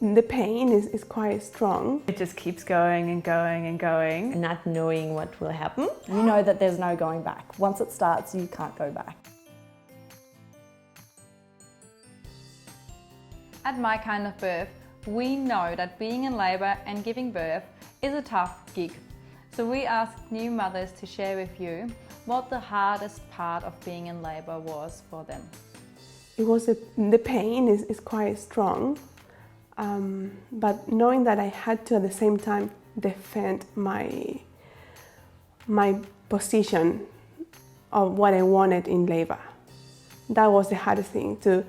the pain is quite strong. It just keeps going and going and going. And not knowing what will happen. You know that there's no going back. Once it starts, you can't go back. At My Kind of Birth, we know that being in labour and giving birth is a tough gig. So we asked new mothers to share with you what the hardest part of being in labour was for them. The pain is quite strong, but knowing that I had to at the same time defend my position of what I wanted in labour. That was the hardest thing, to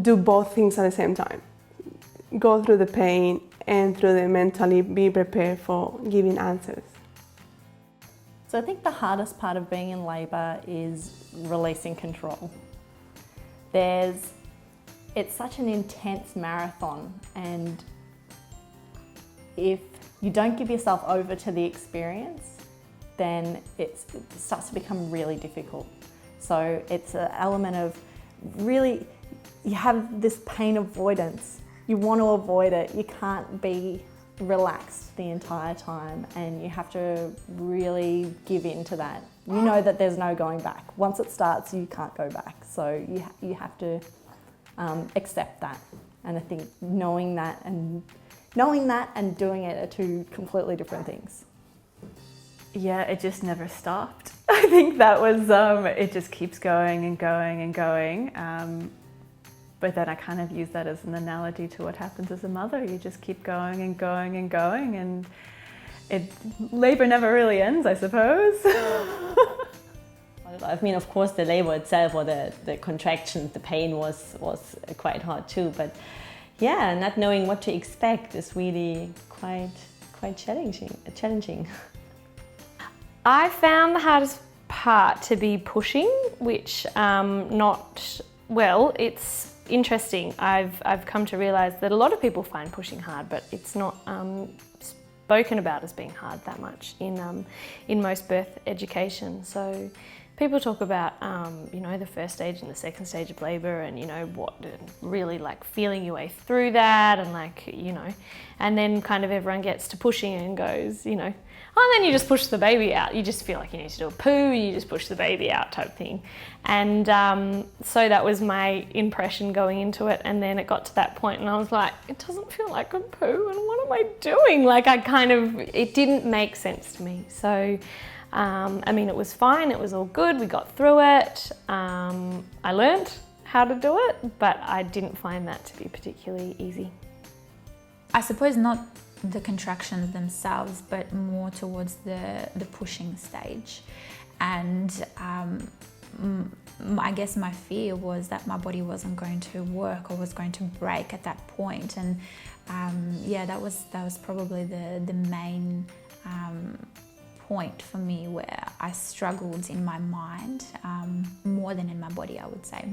do both things at the same time. Go through the pain and through the mentally be prepared for giving answers. So I think the hardest part of being in labour is releasing control. It's such an intense marathon, and if you don't give yourself over to the experience, then it starts to become really difficult. So it's an element of really, you have this pain avoidance. You want to avoid it. You can't be relaxed the entire time, and you have to really give in to that. You know that there's no going back. Once it starts, you can't go back. So you have to accept that. And I think knowing that and doing it are two completely different things. Yeah, it just never stopped. I think that was, it just keeps going and going and going. But then I kind of use that as an analogy to what happens as a mother. You just keep going and going and going, and labour never really ends, I suppose. I mean, of course, the labor itself, or the contraction, the pain was quite hard too. But yeah, not knowing what to expect is really quite challenging. I found the hardest part to be pushing, which it's interesting. I've come to realise that a lot of people find pushing hard, but it's not spoken about as being hard that much in most birth education. So people talk about the first stage and the second stage of labour, and really like feeling your way through that, and and then kind of everyone gets to pushing and goes, oh, and then you just push the baby out. You just feel like you need to do a poo, you just push the baby out type thing. And so that was my impression going into it. And then it got to that point and I was like, it doesn't feel like a poo, and what am I doing? It didn't make sense to me. So, it was fine, it was all good, we got through it. I learnt how to do it, but I didn't find that to be particularly easy. I suppose not the contractions themselves, but more towards the pushing stage. And I guess my fear was that my body wasn't going to work or was going to break at that point. And that was probably the main point for me, where I struggled in my mind more than in my body, I would say.